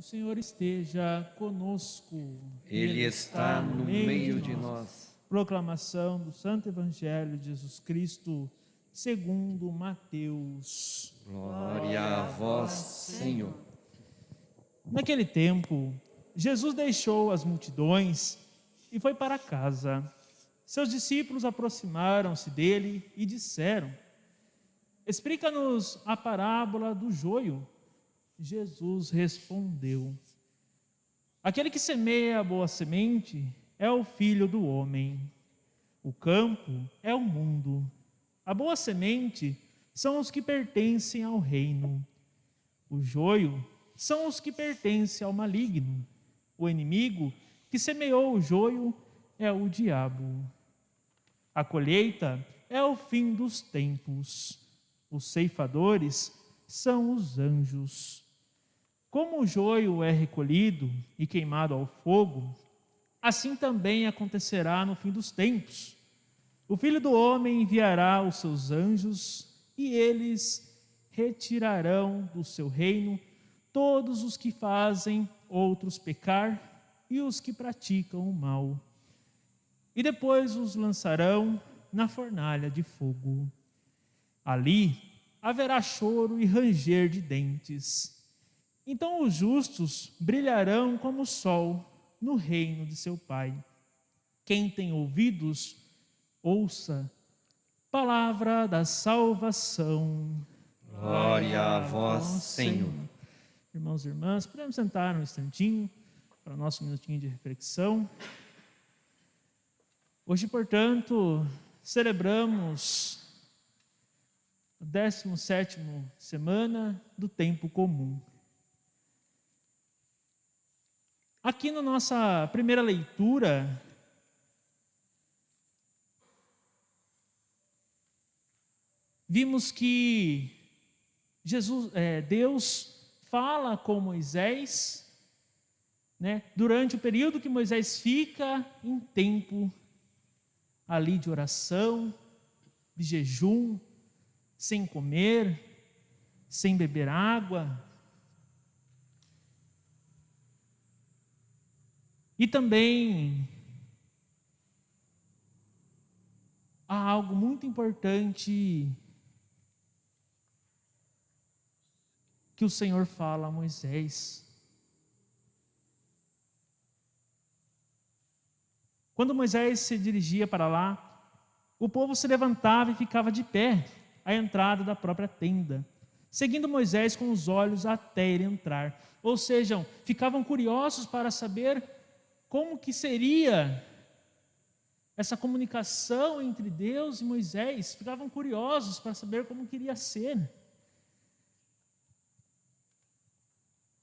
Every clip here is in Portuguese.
Senhor esteja conosco. Ele está no meio de nós. Proclamação do Santo Evangelho de Jesus Cristo, segundo Mateus. Glória a vós, Senhor. Naquele tempo, Jesus deixou as multidões e foi para casa. Seus discípulos aproximaram-se dele e disseram: Explica-nos a parábola do joio. Jesus respondeu: Aquele que semeia a boa semente é o Filho do homem. O campo é o mundo. A boa semente são os que pertencem ao reino. O joio são os que pertencem ao maligno. O inimigo que semeou o joio é o diabo. A colheita é o fim dos tempos. Os ceifadores são os anjos. Como o joio é recolhido e queimado ao fogo, assim também acontecerá no fim dos tempos. O Filho do Homem enviará os seus anjos e eles retirarão do seu reino todos os que fazem outros pecar e os que praticam o mal. E depois os lançarão na fornalha de fogo. Ali haverá choro e ranger de dentes. Então os justos brilharão como o sol no reino de seu Pai. Quem tem ouvidos, ouça. Palavra da salvação. Glória a vós, Senhor. Irmãos e irmãs, podemos sentar um instantinho para o nosso minutinho de reflexão. Hoje, portanto, celebramos a 17ª semana do tempo comum. Aqui na nossa primeira leitura, vimos que Deus fala com Moisés, durante o período que Moisés fica em tempo ali de oração, de jejum, sem comer, sem beber água. E também há algo muito importante que o Senhor fala a Moisés. Quando Moisés se dirigia para lá, o povo se levantava e ficava de pé à entrada da própria tenda, seguindo Moisés com os olhos até ele entrar. Ou seja, ficavam curiosos para saber como que seria essa comunicação entre Deus e Moisés. Ficavam curiosos para saber como queria ser.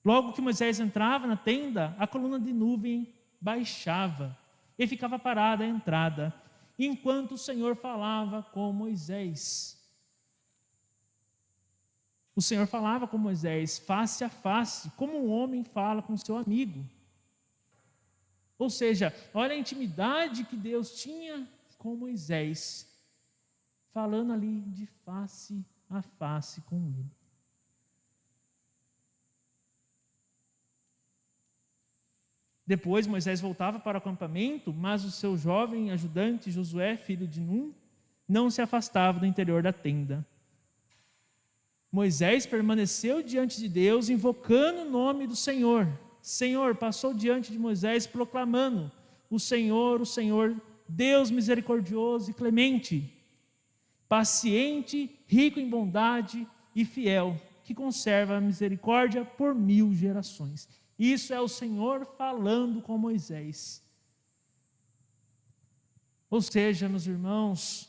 Logo que Moisés entrava na tenda, a coluna de nuvem baixava e ficava parada à entrada, enquanto o Senhor falava com Moisés. O Senhor falava com Moisés face a face, como um homem fala com seu amigo. Ou seja, olha a intimidade que Deus tinha com Moisés, falando ali de face a face com ele. Depois Moisés voltava para o acampamento, mas o seu jovem ajudante Josué, filho de Num, não se afastava do interior da tenda. Moisés permaneceu diante de Deus, invocando o nome do Senhor. Senhor passou diante de Moisés proclamando: o Senhor, Deus misericordioso e clemente, paciente, rico em bondade e fiel, que conserva a misericórdia por 1000 gerações. Isso é o Senhor falando com Moisés. Ou seja, meus irmãos,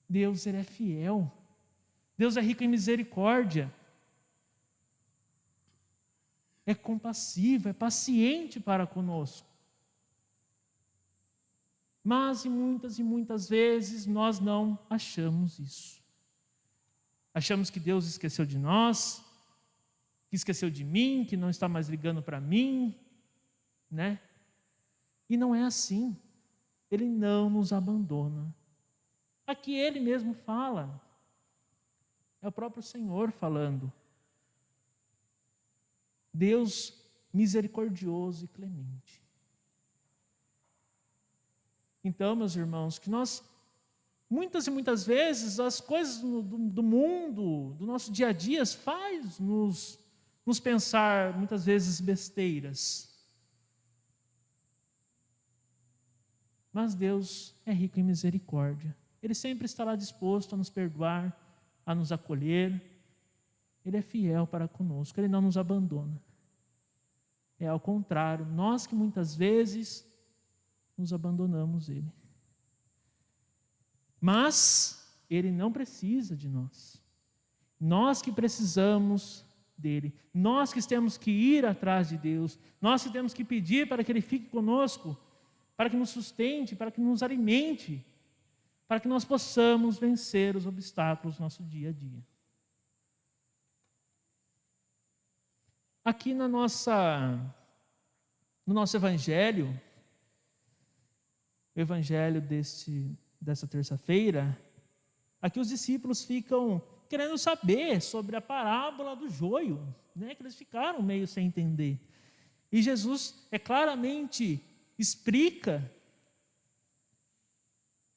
Deus ele é fiel. Deus é rico em misericórdia. É compassivo, é paciente para conosco. Mas e muitas vezes nós não achamos isso. Achamos que Deus esqueceu de nós, que esqueceu de mim, que não está mais ligando para mim, E não é assim. Ele não nos abandona. Aqui ele mesmo fala. É o próprio Senhor falando. Deus misericordioso e clemente. Então, meus irmãos, que nós, muitas e muitas vezes, as coisas do mundo, do nosso dia a dia, faz nos pensar, muitas vezes, besteiras. Mas Deus é rico em misericórdia. Ele sempre estará disposto a nos perdoar, a nos acolher. Ele é fiel para conosco, Ele não nos abandona. É ao contrário, nós que muitas vezes nos abandonamos Ele. Mas Ele não precisa de nós. Nós que precisamos dEle. Nós que temos que ir atrás de Deus. Nós que temos que pedir para que Ele fique conosco, para que nos sustente, para que nos alimente, para que nós possamos vencer os obstáculos do nosso dia a dia. Aqui no nosso evangelho, o evangelho dessa terça-feira, aqui os discípulos ficam querendo saber sobre a parábola do joio, né, que eles ficaram meio sem entender. E Jesus claramente explica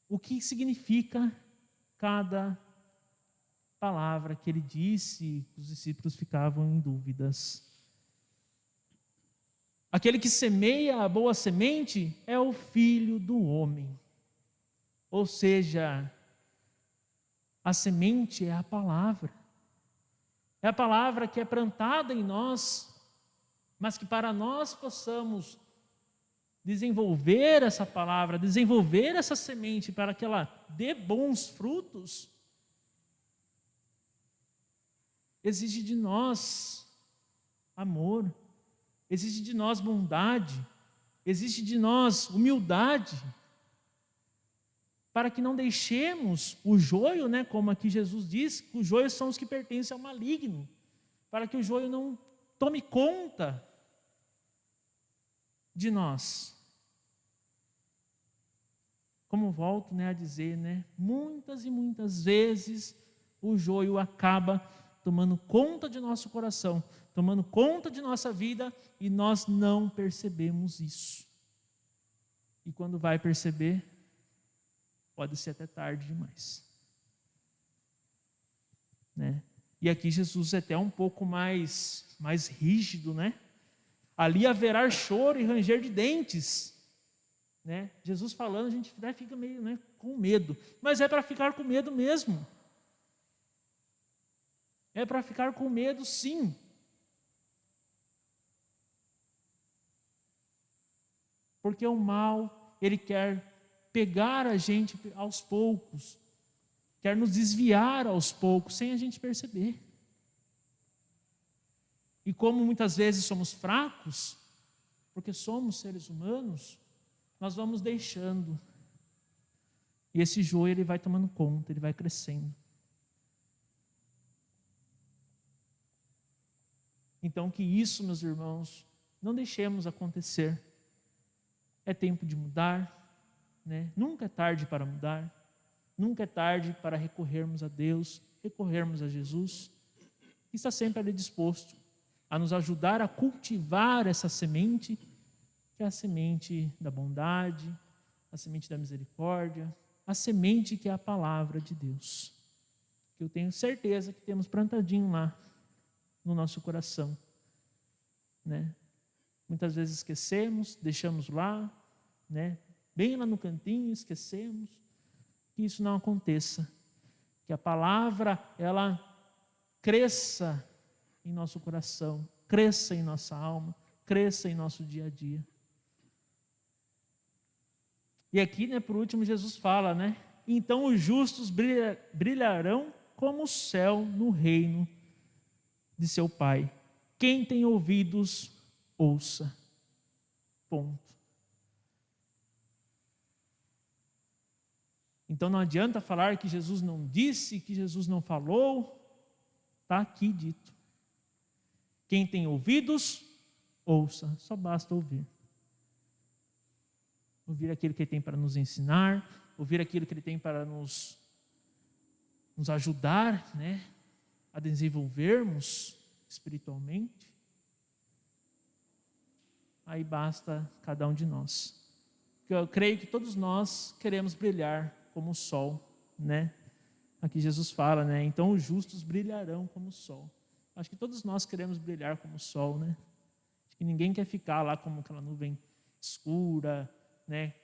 o que significa cada palavra que ele disse, os discípulos ficavam em dúvidas. Aquele que semeia a boa semente é o Filho do Homem. Ou seja, a semente é a palavra. É a palavra que é plantada em nós, mas que para nós possamos desenvolver essa palavra, desenvolver essa semente para que ela dê bons frutos, exige de nós amor, exige de nós bondade, exige de nós humildade, para que não deixemos o joio, né, como aqui Jesus diz, que os joios são os que pertencem ao maligno, para que o joio não tome conta de nós. Como volto, né, a dizer, né, muitas e muitas vezes o joio acaba tomando conta de nosso coração, tomando conta de nossa vida, e nós não percebemos isso. E quando vai perceber, pode ser até tarde demais. Né? E aqui Jesus é até um pouco mais rígido, né? Ali haverá choro e ranger de dentes. Né? Jesus falando, a gente até fica meio, né, com medo. Mas é para ficar com medo mesmo. É para ficar com medo, sim. Porque o mal, ele quer pegar a gente aos poucos, quer nos desviar aos poucos, sem a gente perceber. E como muitas vezes somos fracos, porque somos seres humanos, nós vamos deixando. E esse joio, ele vai tomando conta, ele vai crescendo. Então, que isso, meus irmãos, não deixemos acontecer. É tempo de mudar, né? Nunca é tarde para mudar, nunca é tarde para recorrermos a Deus, recorrermos a Jesus, que está sempre ali disposto a nos ajudar a cultivar essa semente, que é a semente da bondade, a semente da misericórdia, a semente que é a palavra de Deus, que eu tenho certeza que temos plantadinho lá no nosso coração, né? Muitas vezes esquecemos, deixamos lá, né? Bem lá no cantinho, esquecemos. Que isso não aconteça, que a palavra ela cresça em nosso coração, cresça em nossa alma, cresça em nosso dia a dia. E aqui, né, por último, Jesus fala, né? Então os justos brilharão como o céu no reino de seu Pai. Quem tem ouvidos, ouça. Ponto. Então não adianta falar que Jesus não disse, que Jesus não falou. Está aqui dito. Quem tem ouvidos, ouça. Só basta ouvir. Ouvir aquilo que Ele tem para nos ensinar, ouvir aquilo que Ele tem para nos ajudar, né, a desenvolvermos espiritualmente. aí basta cada um de nós. Eu creio que todos nós queremos brilhar como o sol, né? Aqui Jesus fala, né? Então os justos brilharão como o sol. Acho que todos nós queremos brilhar como o sol, né? Acho que ninguém quer ficar lá como aquela nuvem escura, né?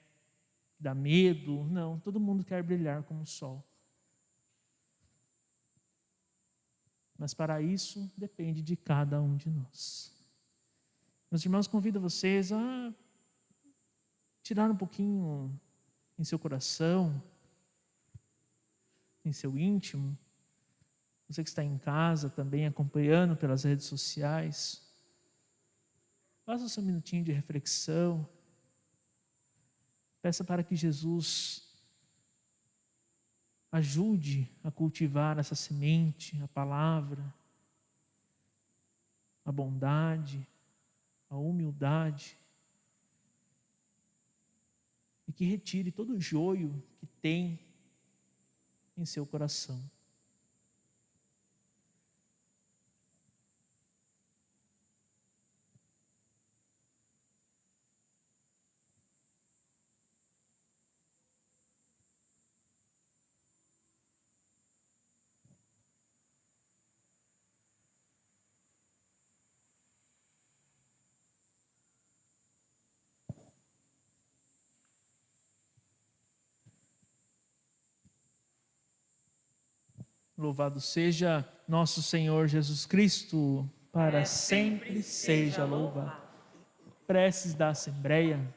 Dá medo. Não, todo mundo quer brilhar como o sol. Mas para isso depende de cada um de nós. Meus irmãos, convido vocês a tirar um pouquinho em seu coração, em seu íntimo. Você que está em casa também acompanhando pelas redes sociais, faça o seu minutinho de reflexão. Peça para que Jesus ajude a cultivar essa semente, a palavra, a bondade, a humildade, e que retire todo o joio que tem em seu coração. Louvado seja nosso Senhor Jesus Cristo, para sempre seja louvado. Preces da Assembleia.